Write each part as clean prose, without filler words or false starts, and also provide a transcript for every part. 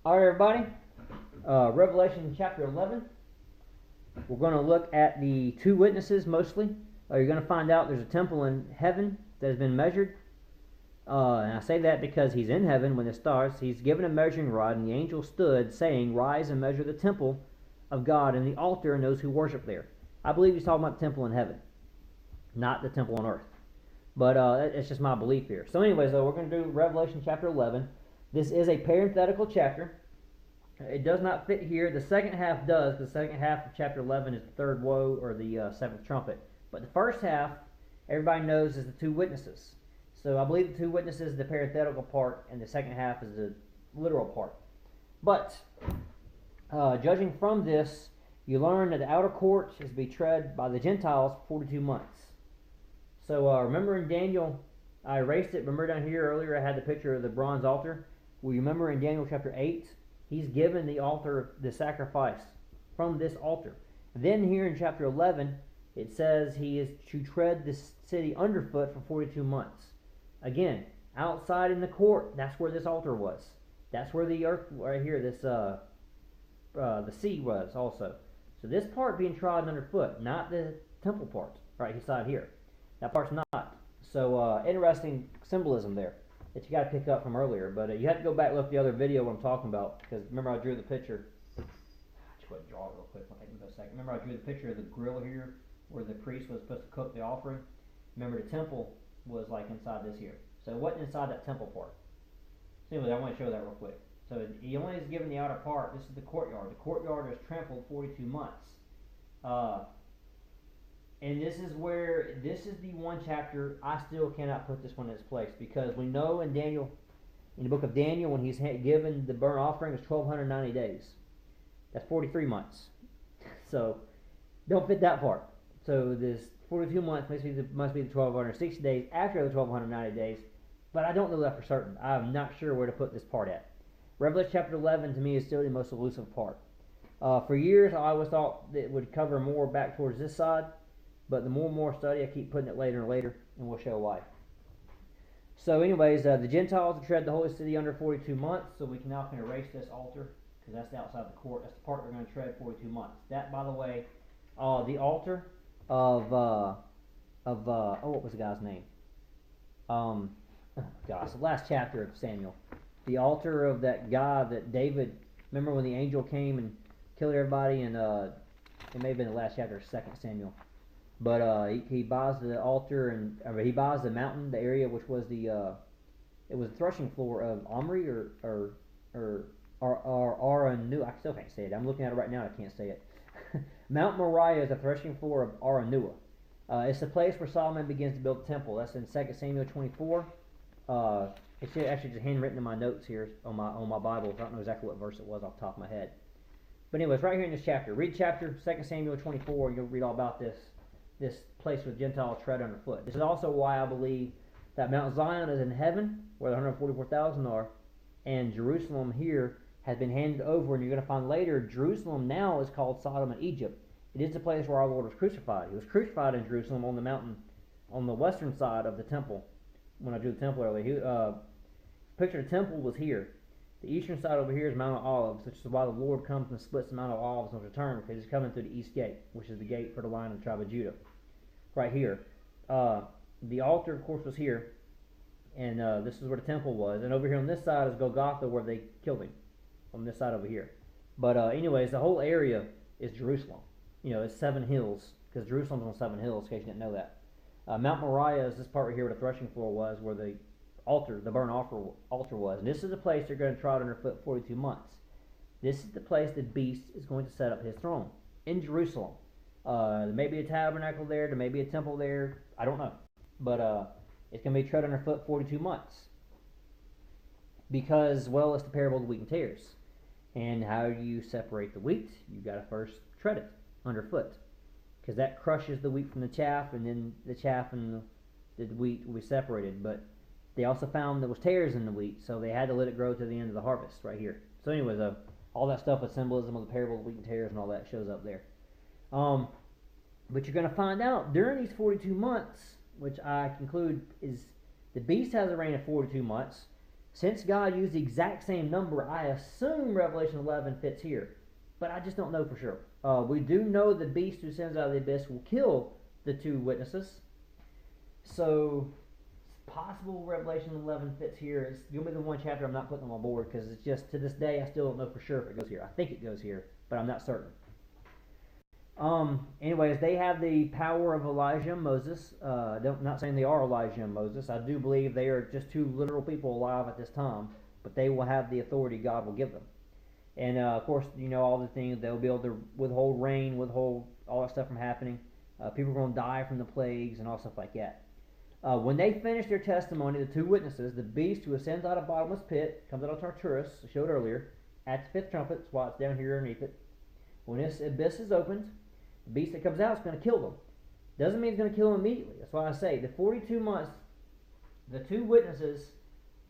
All right, everybody. Revelation chapter 11. We're going to look at the two witnesses mostly. You're going to find out there's a temple in heaven that has been measured. And I say that because he's in heaven when it starts. He's given a measuring rod, and the angel stood, saying, "Rise and measure the temple of God and the altar and those who worship there." I believe he's talking about the temple in heaven, not the temple on earth. But it's just my belief here. So anyways, though, we're going to do Revelation chapter 11. This is a parenthetical chapter. It does not fit here. The second half does. The second half of chapter 11 is the third woe, or the seventh trumpet. But the first half, everybody knows, is the two witnesses. So I believe the two witnesses is the parenthetical part, and the second half is the literal part. But judging from this, you learn that the outer court is to be tread by the Gentiles for 42 months. So remember in Daniel, I erased it. Remember down here earlier I had the picture of the bronze altar? Well, you remember in Daniel chapter 8, he's given the altar, the sacrifice from this altar. Then here in chapter 11, it says he is to tread this city underfoot for 42 months. Again, outside in the court, that's where this altar was. That's where the earth, right here, this the sea was also. So this part being trodden underfoot, not the temple part, right inside here. That part's not. So interesting symbolism there that you got to pick up from earlier. But you have to go back and look at the other video what I'm talking about, because remember I drew the picture. Just go ahead and draw it real quick. I'll take me a second. Remember I drew the picture of the grill here where the priest was supposed to cook the offering. Remember the temple was like inside this here. So it wasn't inside that temple part. So anyway, I want to show that real quick. So he only is given the outer part. This is the courtyard. The courtyard is trampled 42 months. And this is the one chapter I still cannot put this one in its place, because we know in Daniel, in the book of Daniel, when he's given the burnt offering, it's 1,290 days. That's 43 months. So don't fit that part. So this 42 months must be the 1,260 days after the 1,290 days, but I don't know that for certain. I'm not sure where to put this part at. Revelation chapter 11 to me is still the most elusive part. For years, I always thought that it would cover more back towards this side. But the more and more study, I keep putting it later and later, and we'll show why. So anyways, the Gentiles will tread the holy city under 42 months, so we can now erase this altar, because that's outside the court. That's the part we're going to tread 42 months. That, by the way, the altar of what was the guy's name? Oh gosh, the last chapter of Samuel. The altar of that guy that David, remember when the angel came and killed everybody, and it may have been the last chapter of 2 Samuel. But he buys the altar, and he buys the mountain, the area which was it was the threshing floor of Omri or Aranua. I still can't say it. I'm looking at it right now. I can't say it. Mount Moriah is the threshing floor of Aranua. It's the place where Solomon begins to build the temple. That's in 2 Samuel 24. It's actually just handwritten in my notes here on my Bible. I don't know exactly what verse it was off the top of my head. But anyways, right here in this chapter, read chapter 2 Samuel 24, and you'll read all about this place with Gentiles tread underfoot. This is also why I believe that Mount Zion is in heaven, where the 144,000 are, and Jerusalem here has been handed over, and you're going to find later, Jerusalem now is called Sodom and Egypt. It is the place where our Lord was crucified. He was crucified in Jerusalem on the mountain, on the western side of the temple. When I drew the temple earlier, picture of the temple was here. The eastern side over here is Mount of Olives, which is why the Lord comes and splits the Mount of Olives on his return, because he's coming through the east gate, which is the gate for the line of the tribe of Judah. Right here. The altar, of course, was here, and this is where the temple was. And over here on this side is Golgotha, where they killed him, on this side over here. But anyways, the whole area is Jerusalem. It's 7 hills, because Jerusalem's on 7 hills, in case you didn't know that. Mount Moriah is this part right here where the threshing floor was, where the altar, the burnt altar was. And this is the place they're going to trod underfoot 42 months. This is the place the beast is going to set up his throne, in Jerusalem. There may be a tabernacle there, there may be a temple there, I don't know. But it's going to be tread underfoot 42 months. Because, well, it's the parable of the wheat and tares. And how do you separate the wheat? You've got to first tread it underfoot. Because that crushes the wheat from the chaff, and then the chaff and the wheat will be separated. But they also found there was tares in the wheat, so they had to let it grow to the end of the harvest right here. So anyways, all that stuff with symbolism of the parable of the wheat and tares and all that shows up there. But you're going to find out during these 42 months, which I conclude is the beast has a reign of 42 months. Since God used the exact same number, I assume Revelation 11 fits here, but I just don't know for sure. We do know the beast who sends out of the abyss will kill the two witnesses, so it's possible Revelation 11 fits here. It's going to be the one chapter I'm not putting on my board because it's just, to this day, I still don't know for sure if it goes here. I think it goes here, but I'm not certain. Anyways, they have the power of Elijah and Moses. Not saying they are Elijah and Moses. I do believe they are just two literal people alive at this time, but they will have the authority God will give them. And of course, you know all the things. They'll be able to withhold rain, withhold all that stuff from happening. People are going to die from the plagues and all stuff like that. When they finish their testimony, the two witnesses, the beast who ascends out of bottomless pit, comes out of Tartarus, I showed earlier, at the fifth trumpet, that's why it's down here underneath it. When this abyss is opened, the beast that comes out is going to kill them. Doesn't mean it's going to kill them immediately. That's why I say the 42 months, the two witnesses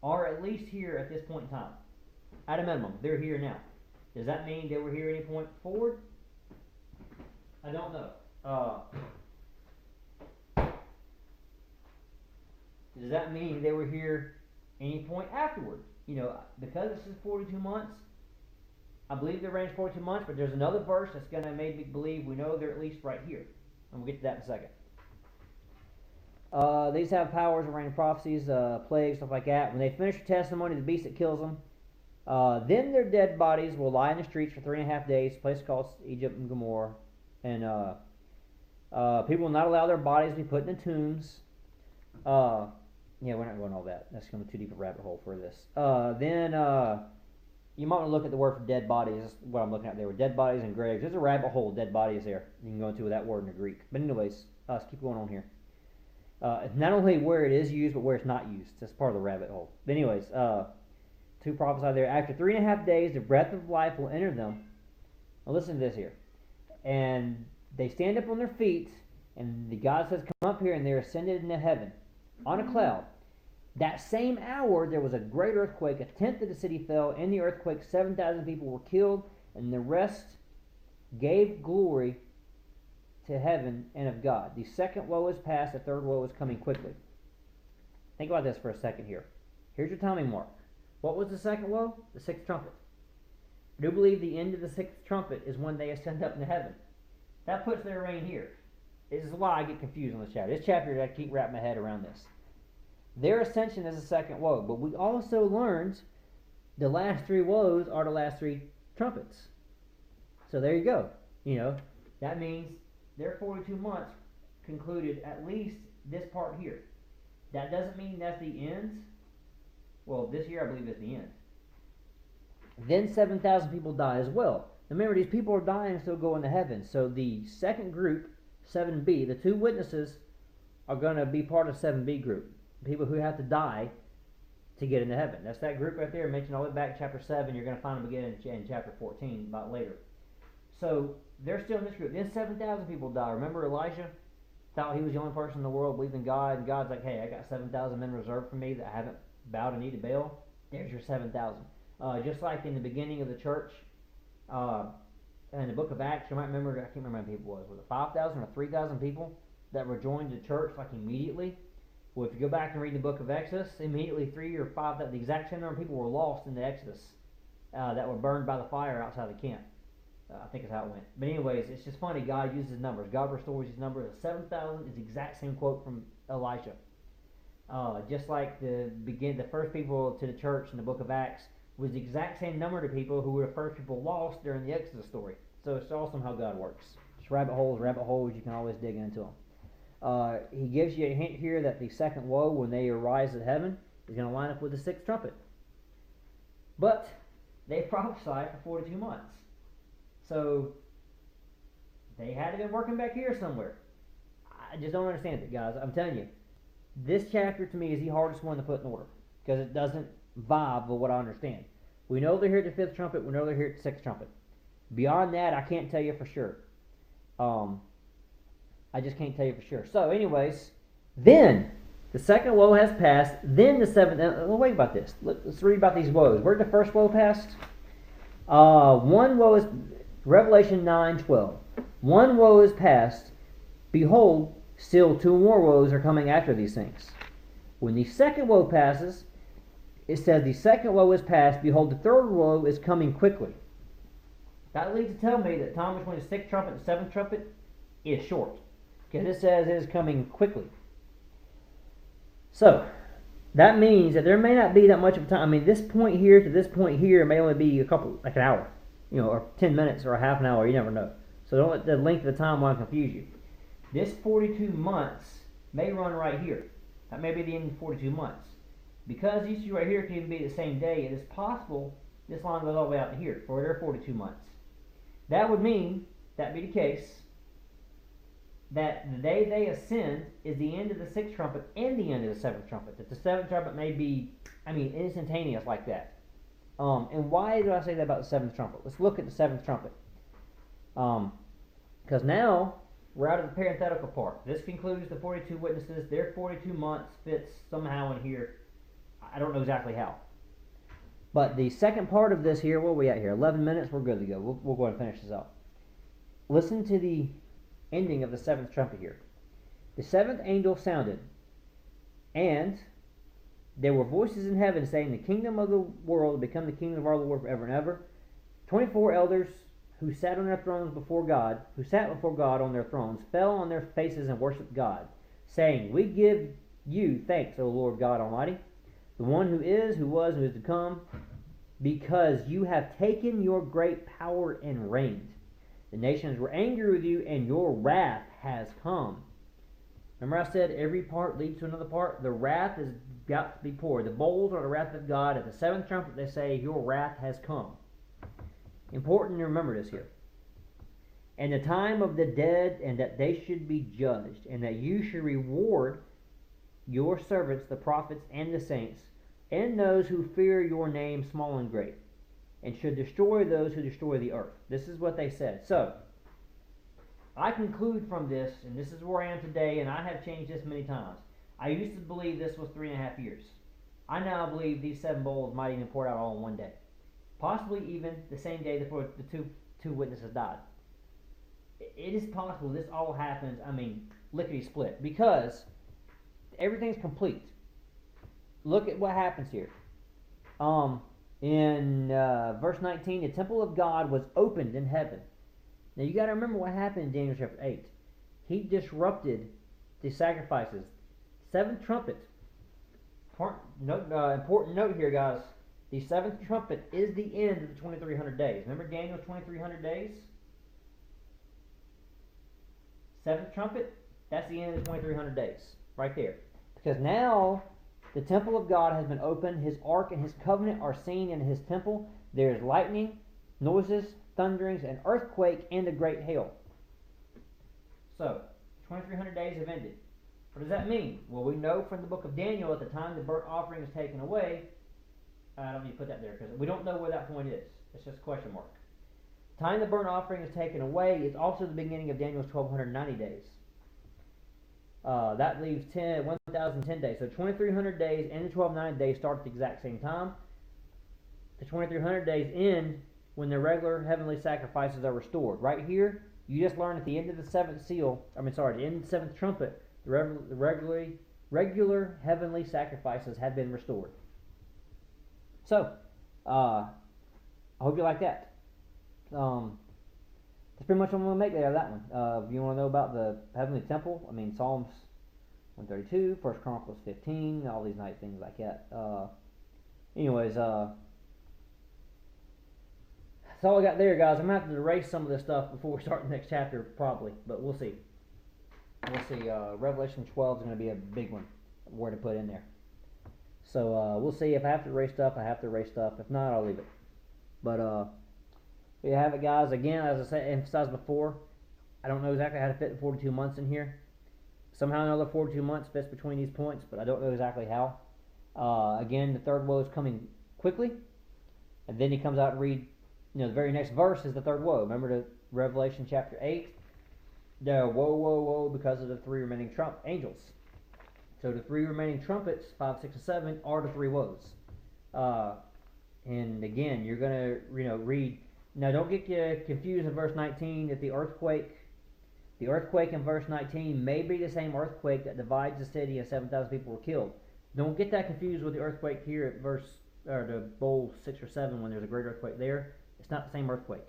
are at least here at this point in time. At a minimum, they're here now. Does that mean they were here at any point forward? I don't know. Does that mean they were here any point afterward? You know, because this is 42 months, I believe they're range 42 months, but there's another verse that's going to make me believe we know they're at least right here. And we'll get to that in a second. These have powers of raining prophecies, plagues, stuff like that. When they finish their testimony, the beast that kills them, then their dead bodies will lie in the streets for 3.5 days, a place called Egypt and Gomorrah. And people will not allow their bodies to be put in the tombs. Yeah, we're not going all that. That's going to be too deep a rabbit hole for this. Then you might want to look at the word for dead bodies. That's what I'm looking at there. With dead bodies and graves. There's a rabbit hole, dead bodies there. You can go into with that word in the Greek. But anyways, let's keep going on here. Not only where it is used, but where it's not used. That's part of the rabbit hole. But anyways, two prophets there. After 3.5 days, the breath of life will enter them. Now listen to this here. And they stand up on their feet, and the God says, come up here, and they're ascended into heaven on a cloud. That same hour, there was a great earthquake. 1/10 of the city fell. In the earthquake, 7,000 people were killed, and the rest gave glory to heaven and of God. The second woe is past. The third woe is coming quickly. Think about this for a second here. Here's your timing mark. What was the second woe? The sixth trumpet. I do believe the end of the sixth trumpet is when they ascend up into heaven. That puts their reign here. This is why I get confused on this chapter. This chapter, I keep wrapping my head around this. Their ascension is the second woe, but we also learned the last three woes are the last three trumpets. So there you go. You know, that means their 42 months concluded at least this part here. That doesn't mean that's the end. Well, this year I believe is the end. Then 7,000 people die as well. Remember, these people are dying and still going to heaven. So the second group, 7b, the two witnesses are going to be part of 7b group. People who have to die to get into heaven. That's that group right there mentioned all the way back in chapter 7. You're going to find them again in chapter 14, about later. So they're still in this group. Then 7,000 people die. Remember Elijah thought he was the only person in the world believing in God, and God's like, hey, I got 7,000 men reserved for me that haven't bowed a knee to Baal. There's your 7,000. Just like in the beginning of the church, in the book of Acts, you might remember, I can't remember how many people it was it 5,000 or 3,000 people that were joined the church like immediately? Well, if you go back and read the book of Exodus, immediately 3 or 5, the exact same number of people were lost in the Exodus that were burned by the fire outside the camp. I think is how it went. But anyways, it's just funny. God uses numbers. God restores his numbers. The 7,000 is the exact same quote from Elijah. Just like the first people to the church in the book of Acts was the exact same number of people who were the first people lost during the Exodus story. So it's awesome how God works. It's rabbit holes. You can always dig into them. He gives you a hint here that the second woe, when they arise at heaven, is going to line up with the sixth trumpet. But they prophesied for 42 months. So they had to have been working back here somewhere. I just don't understand it, guys. I'm telling you. This chapter to me is the hardest one to put in order because it doesn't vibe with what I understand. We know they're here at the fifth trumpet. We know they're here at the sixth trumpet. Beyond that, I can't tell you for sure. I just can't tell you for sure. So, anyways, then the second woe has passed. Then the seventh. Wait about this. Let's read about these woes. Where did the first woe pass? One woe is Revelation 9:12. One woe is past. Behold, still two more woes are coming after these things. When the second woe passes, it says the second woe is past, behold, the third woe is coming quickly. That leads to tell me that time between the sixth trumpet and the seventh trumpet is short, because it says it is coming quickly. So that means that there may not be that much of time. I mean, this point here to this point here may only be like an hour, or 10 minutes or a half an hour. You never know. So don't let the length of the timeline confuse you. This 42 months may run right here. That may be the end of 42 months. Because these two right here can even be the same day, it is possible this line goes all the way out to here for their 42 months. That would mean, that be the case, that the day they ascend is the end of the sixth trumpet and the end of the seventh trumpet. That the seventh trumpet may be, instantaneous like that. And why do I say that about the seventh trumpet? Let's look at the seventh trumpet. Because now we're out of the parenthetical part. This concludes the 42 witnesses. Their 42 months fits somehow in here. I don't know exactly how. But the second part of this here, what are we at here? 11 minutes, we're good to go. We'll go ahead and finish this up. Listen to the ending of the seventh trumpet here. The seventh angel sounded, and there were voices in heaven saying, the kingdom of the world will become the kingdom of our Lord forever and ever. 24 elders who sat on their thrones before God, on their thrones, fell on their faces and worshipped God, saying, we give you thanks, O Lord God Almighty, the one who is, who was, and who is to come, because you have taken your great power and reigned. The nations were angry with you, and your wrath has come. Remember I said every part leads to another part? The wrath has got to be poured. The bowls are the wrath of God. At the seventh trumpet they say, your wrath has come. Important to remember this here. And the time of the dead, and that they should be judged, and that you should reward your servants, the prophets and the saints, and those who fear your name, small and great, and should destroy those who destroy the earth. This is what they said. So, I conclude from this, and this is where I am today, and I have changed this many times. I used to believe this was 3.5 years. I now believe these 7 bowls might even pour out all in one day. Possibly even the same day before the two witnesses died. It is possible this all happens, lickety-split, because everything's complete. Look at what happens here. In verse 19, the temple of God was opened in heaven. Now you got to remember what happened in Daniel chapter 8. He disrupted the sacrifices. 7th trumpet. Important note here, guys. The 7th trumpet is the end of the 2300 days. Remember Daniel's 2300 days? 7th trumpet, that's the end of the 2300 days. Right there. Because now the temple of God has been opened. His ark and his covenant are seen in his temple. There is lightning, noises, thunderings, an earthquake, and a great hail. So, 2300 days have ended. What does that mean? Well, we know from the book of Daniel at the time the burnt offering is taken away. I don't need to put that there because we don't know where that point is. It's just a question mark. The time the burnt offering is taken away is also the beginning of Daniel's 1290 days. That leaves 1,010 days. So 2,300 days and the 1,290 days start at the exact same time. The 2,300 days end when the regular heavenly sacrifices are restored. Right here, you just learned at the end of the 7th seal, the end of the 7th trumpet, the regular heavenly sacrifices have been restored. So, I hope you like that. That's pretty much what I'm going to make there of that one. If you want to know about the heavenly temple, Psalms 132, 1 Chronicles 15, all these nice things like that. Anyways, that's all I got there, guys. I'm going to have to erase some of this stuff before we start the next chapter, probably, but we'll see. We'll see. Revelation 12 is going to be a big one, where to put in there. So we'll see. If I have to erase stuff, I have to erase stuff. If not, I'll leave it. But there you have it, guys. Again, as I emphasized before, I don't know exactly how to fit the 42 months in here. Somehow another 42 months fits between these points, but I don't know exactly how. Again, the third woe is coming quickly, and then he comes out and read. The very next verse is the third woe. Remember the Revelation chapter 8? The woe, woe, woe, because of the 3 remaining angels. So the 3 remaining trumpets, 5, 6, and 7, are the 3 woes. And again, you're going to read. Now, don't get confused in verse 19 that the earthquake in verse 19 may be the same earthquake that divides the city and 7,000 people were killed. Don't get that confused with the earthquake here at the bowl 6 or 7 when there's a great earthquake there. It's not the same earthquake.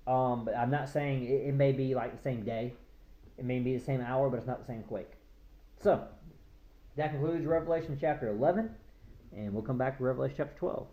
But I'm not saying it may be like the same day. It may be the same hour, but it's not the same quake. So, that concludes Revelation chapter 11, and we'll come back to Revelation chapter 12.